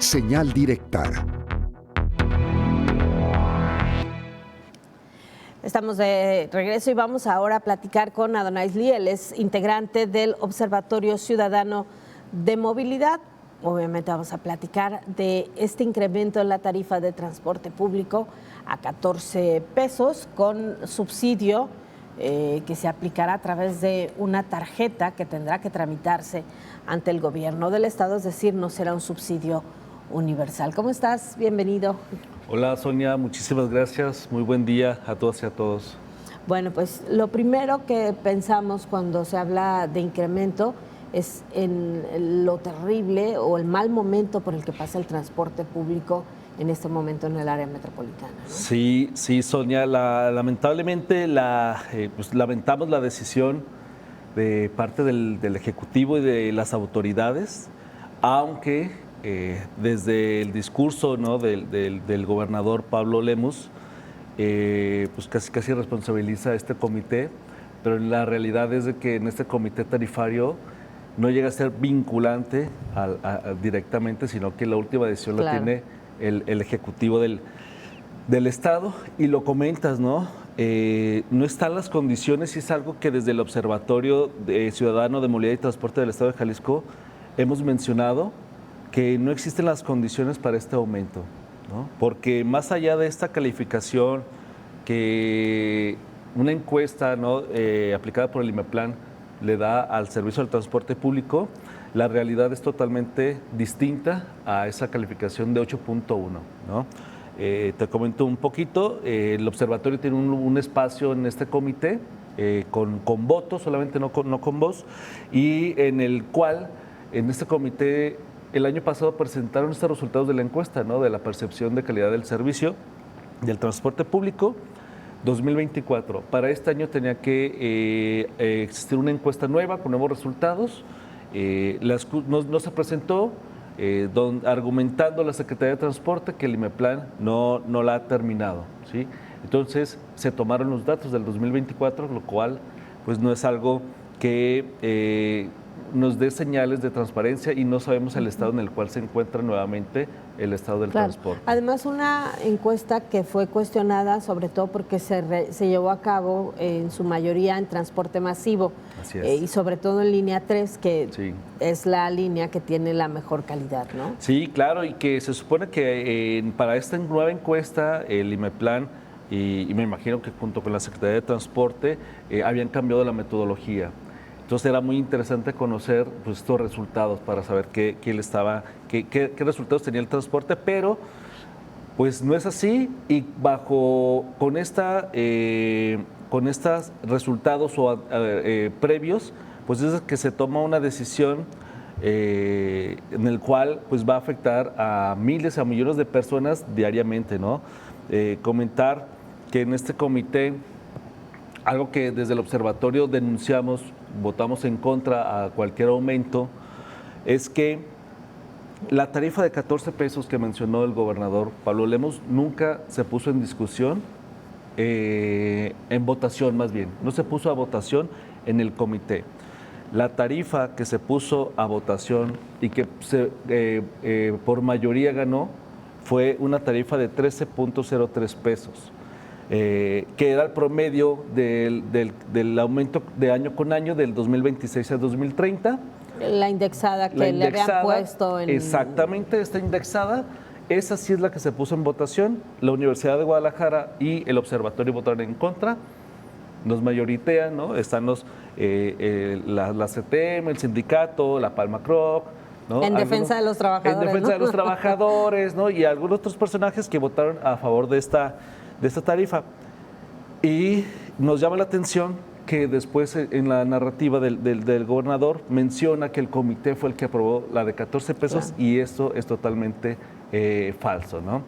Señal directa. Estamos de regreso y vamos ahora a platicar con Adonais Lee. Él es integrante del Observatorio Ciudadano de Movilidad. Obviamente vamos a platicar de este incremento en la tarifa de transporte público a 14 pesos con subsidio que se aplicará a través de una tarjeta que tendrá que tramitarse ante el gobierno del estado, es decir, no será un subsidio universal. ¿Cómo estás? Bienvenido. Hola Sonia, muchísimas gracias. Muy buen día a todas y a todos. Bueno, pues lo primero que pensamos cuando se habla de incremento es en lo terrible o el mal momento por el que pasa el transporte público en este momento en el área metropolitana, ¿no? Sí, Sonia, lamentablemente pues lamentamos la decisión de parte del Ejecutivo y de las autoridades, aunque desde el discurso, ¿no?, del gobernador Pablo Lemus, pues casi responsabiliza a este comité, pero la realidad es de que en este comité tarifario no llega a ser vinculante directamente, sino que la última decisión la tiene el Ejecutivo del Estado, y lo comentas, ¿no? No están las condiciones, y es algo que desde el Observatorio Ciudadano de Movilidad y Transporte del Estado de Jalisco hemos mencionado, que no existen las condiciones para este aumento, ¿no? Porque más allá de esta calificación que una encuesta, ¿no?, aplicada por el IMEPLAN le da al servicio del transporte público, la realidad es totalmente distinta a esa calificación de 8.1, ¿no? Te comento un poquito, el observatorio tiene un espacio en este comité con votos, solamente no con voz, y en el cual, en este comité, el año pasado presentaron estos resultados de la encuesta, ¿no?, de la percepción de calidad del servicio del transporte público 2024. Para este año tenía que existir una encuesta nueva con nuevos resultados. No se presentó, argumentando la Secretaría de Transporte que el IMEPLAN no la ha terminado, ¿sí? Entonces se tomaron los datos del 2024, lo cual pues no es algo que nos dé señales de transparencia, y no sabemos el estado en el cual se encuentra nuevamente el estado del transporte. Además, una encuesta que fue cuestionada, sobre todo porque se llevó a cabo en su mayoría en transporte masivo. Así es. Y sobre todo en línea 3, que es la línea que tiene la mejor calidad, ¿no? Sí, claro, y que se supone que para esta nueva encuesta el IMEPLAN y me imagino que junto con la Secretaría de Transporte habían cambiado la metodología. Entonces era muy interesante conocer pues estos resultados para saber qué resultados tenía el transporte, pero pues no es así, y con estos resultados previos, pues es que se toma una decisión en el cual pues va a afectar a miles, a millones de personas diariamente, ¿no? Comentar que en este comité, algo que desde el observatorio denunciamos, votamos en contra a cualquier aumento, es que la tarifa de 14 pesos que mencionó el gobernador Pablo Lemus nunca se puso en discusión, en votación más bien, no se puso a votación en el comité. La tarifa que se puso a votación y que por mayoría ganó fue una tarifa de 13.03 pesos. Que era el promedio del aumento de año con año del 2026 a 2030. La indexada que le habían puesto en... Exactamente, esta indexada, esa sí es la que se puso en votación. La Universidad de Guadalajara y el observatorio votaron en contra, nos mayoritean, ¿no? Están la CTM, el sindicato, la Palma Croc, ¿no? En defensa de los trabajadores. En defensa de los trabajadores, ¿no? Y algunos otros personajes que votaron a favor de esta tarifa. Y nos llama la atención que después en la narrativa del gobernador menciona que el comité fue el que aprobó la de 14 pesos, claro. Y esto es totalmente falso, ¿no?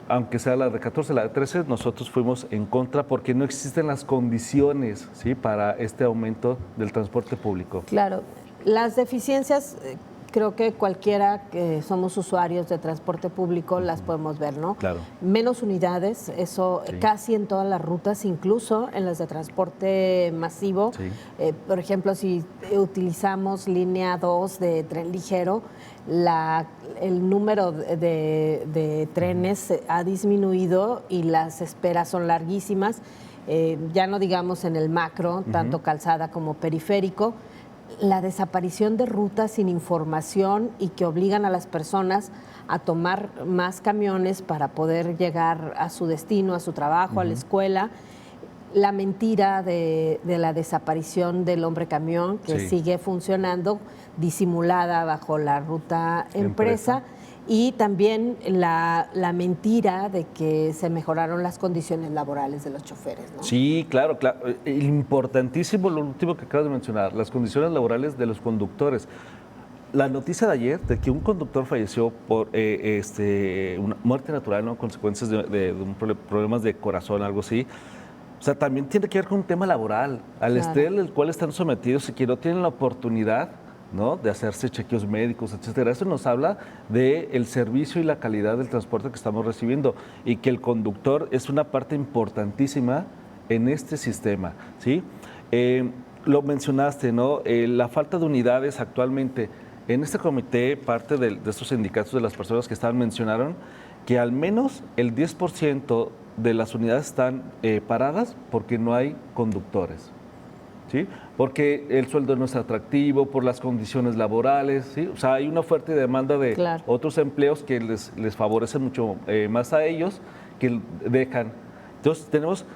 Aunque sea la de 14, la de 13, nosotros fuimos en contra porque no existen las condiciones, ¿sí?, para este aumento del transporte público. Claro, las deficiencias creo que cualquiera que somos usuarios de transporte público las podemos ver, ¿no? Claro. Menos unidades, eso Sí. casi en todas las rutas, incluso en las de transporte masivo. Sí. Por ejemplo, si utilizamos línea 2 de tren ligero, el número de trenes ha disminuido y las esperas son larguísimas. Ya no digamos en el macro, tanto calzada como periférico. La desaparición de rutas sin información y que obligan a las personas a tomar más camiones para poder llegar a su destino, a su trabajo, a la escuela. La mentira de la desaparición del hombre camión, que Sí. sigue funcionando, disimulada bajo la ruta empresa. Y también la mentira de que se mejoraron las condiciones laborales de los choferes, ¿no? Sí, claro, claro. Importantísimo lo último que acabas de mencionar, las condiciones laborales de los conductores. La noticia de ayer de que un conductor falleció por una muerte natural, ¿no? Consecuencias de problemas de corazón, algo así. O sea, también tiene que ver con un tema laboral, al estrés al cual están sometidos y que no tienen la oportunidad, ¿no?, de hacerse chequeos médicos, etcétera. Eso nos habla del servicio y la calidad del transporte que estamos recibiendo y que el conductor es una parte importantísima en este sistema, ¿sí? Lo mencionaste, ¿no? La falta de unidades actualmente. En este comité, parte de estos sindicatos de las personas que mencionaron que al menos el 10% de las unidades están paradas porque no hay conductores. ¿Sí? Porque el sueldo no es atractivo, por las condiciones laborales, ¿sí? O sea, hay una fuerte demanda de otros empleos que les favorecen mucho más a ellos que dejan. Entonces,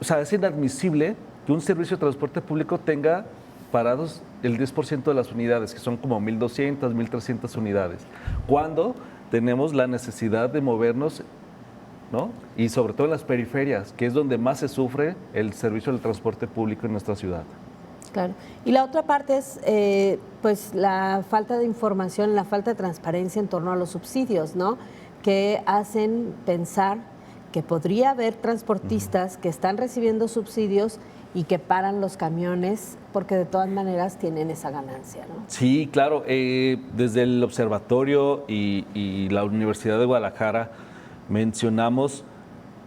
o sea, es inadmisible que un servicio de transporte público tenga parados el 10% de las unidades, que son como 1.200, 1.300 unidades, cuando tenemos la necesidad de movernos, ¿no? Y sobre todo en las periferias, que es donde más se sufre el servicio del transporte público en nuestra ciudad. Claro. Y la otra parte es pues la falta de información, la falta de transparencia en torno a los subsidios, ¿no? Que hacen pensar que podría haber transportistas que están recibiendo subsidios y que paran los camiones porque de todas maneras tienen esa ganancia, ¿no? Sí, claro. Desde el observatorio y la Universidad de Guadalajara mencionamos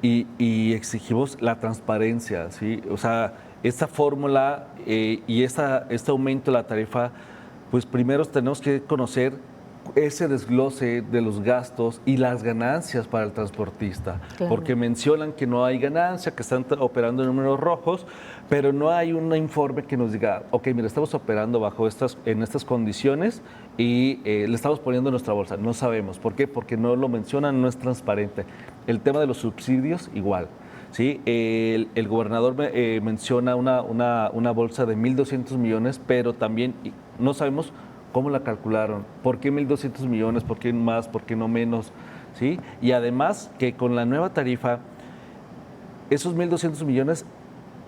y exigimos la transparencia, ¿sí? O sea, esta fórmula y este aumento de la tarifa, pues primero tenemos que conocer ese desglose de los gastos y las ganancias para el transportista, porque mencionan que no hay ganancia, que están operando en números rojos, pero no hay un informe que nos diga, ok, mira, estamos operando en estas condiciones y le estamos poniendo nuestra bolsa. No sabemos. ¿Por qué? Porque no lo mencionan, no es transparente. El tema de los subsidios, igual. ¿Sí? El gobernador menciona una bolsa de 1.200 millones, pero también no sabemos cómo la calcularon, por qué 1.200 millones, por qué más, por qué no menos, ¿sí? Y además que con la nueva tarifa, esos 1.200 millones,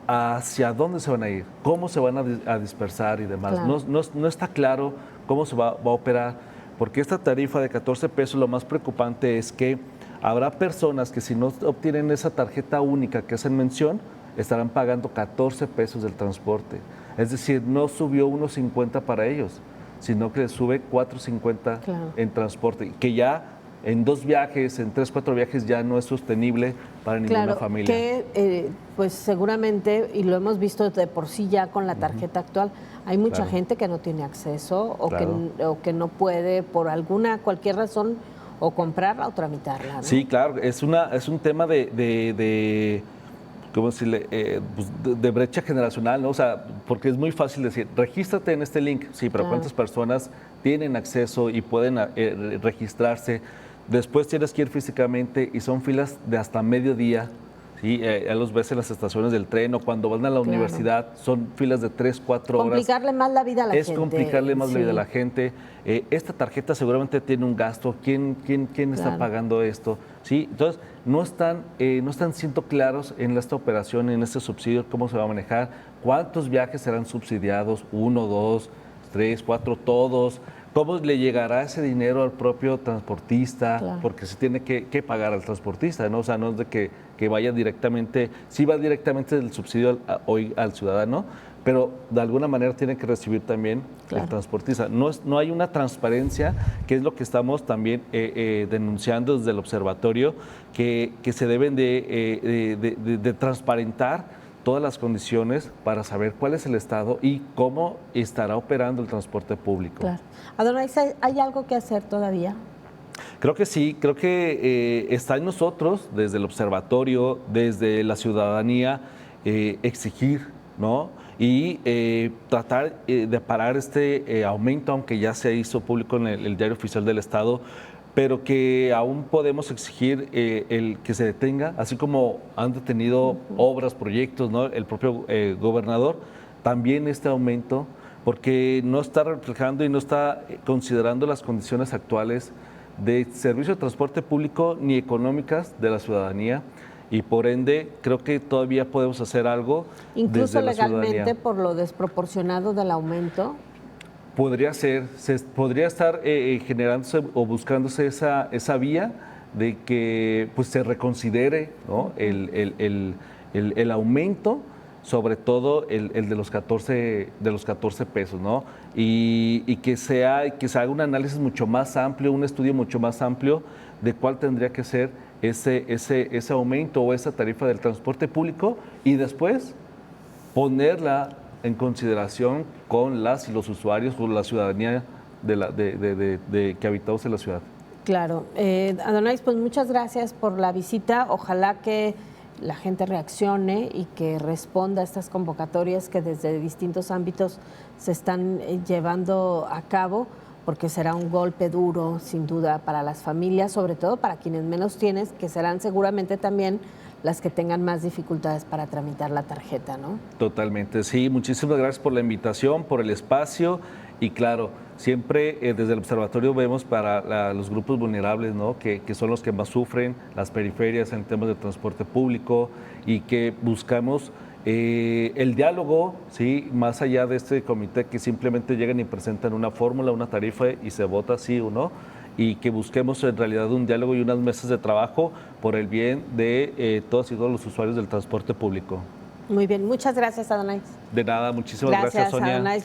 ¿hacia dónde se van a ir? ¿Cómo se van a dispersar y demás? Claro. No está claro cómo se va a operar, porque esta tarifa de 14 pesos, lo más preocupante es que habrá personas que si no obtienen esa tarjeta única que hacen mención, estarán pagando 14 pesos del transporte. Es decir, no subió 1.50 para ellos, sino que sube 4.50 en transporte, que ya en 2 viajes, en 3, 4 viajes ya no es sostenible para ninguna familia. Que pues seguramente, y lo hemos visto de por sí ya con la tarjeta actual, hay mucha gente que no tiene acceso o que no puede por cualquier razón o comprarla o tramitarla, ¿no? Sí, claro, es un tema de ¿cómo decirle? De brecha generacional, ¿no? O sea, porque es muy fácil decir, regístrate en este link, sí, pero ¿cuántas personas tienen acceso y pueden registrarse? Después tienes que ir físicamente y son filas de hasta mediodía, ¿sí? Ya los ves en las estaciones del tren o cuando van a la universidad, son filas de 3, 4 horas. Complicarle más la vida a la gente. Es complicarle más la vida a la gente. Esta tarjeta seguramente tiene un gasto. ¿Quién está pagando esto? ¿Sí? Entonces, no están siendo claros en esta operación, en este subsidio, cómo se va a manejar, cuántos viajes serán subsidiados, 1, 2, 3, 4, todos. ¿Cómo le llegará ese dinero al propio transportista? Porque se tiene que pagar al transportista, ¿no? O sea, no es de que vaya directamente, sí va directamente del subsidio hoy al ciudadano, pero de alguna manera tiene que recibir también Claro. el transportista. No hay una transparencia, que es lo que estamos también denunciando desde el observatorio, que se deben de transparentar todas las condiciones para saber cuál es el estado y cómo estará operando el transporte público. Claro. Adonais, ¿hay algo que hacer todavía? Creo que sí, creo que está en nosotros, desde el observatorio, desde la ciudadanía, exigir, ¿no? Y tratar de parar este aumento, aunque ya se hizo público en el Diario Oficial del Estado, pero que aún podemos exigir el que se detenga, así como han detenido obras, proyectos, ¿no? El propio gobernador, también este aumento, porque no está reflejando y no está considerando las condiciones actuales de servicio de transporte público ni económicas de la ciudadanía, y por ende creo que todavía podemos hacer algo Incluso desde la legalmente ciudadanía. por lo desproporcionado del aumento. Podría ser, podría estar generándose o buscándose esa vía de que pues, se reconsidere, ¿no? el aumento, sobre todo el de los 14 pesos, ¿no? Y que se haga un análisis mucho más amplio, un estudio mucho más amplio de cuál tendría que ser ese aumento o esa tarifa del transporte público, y después ponerla en consideración con las y los usuarios, con la ciudadanía que habitamos en la ciudad. Claro. Adonais, pues muchas gracias por la visita. Ojalá que la gente reaccione y que responda a estas convocatorias que desde distintos ámbitos se están llevando a cabo, porque será un golpe duro, sin duda, para las familias, sobre todo para quienes menos tienen, que serán seguramente también las que tengan más dificultades para tramitar la tarjeta, ¿no? Totalmente, sí. Muchísimas gracias por la invitación, por el espacio, y claro, siempre desde el observatorio vemos para los grupos vulnerables, ¿no? que son los que más sufren, las periferias en temas de transporte público, y que buscamos el diálogo, ¿sí? Más allá de este comité que simplemente llegan y presentan una fórmula, una tarifa y se vota sí o no, y que busquemos en realidad un diálogo y unas mesas de trabajo por el bien de todas y todos los usuarios del transporte público. Muy bien, muchas gracias, Adonais. De nada, muchísimas gracias, Sonia. Adonais.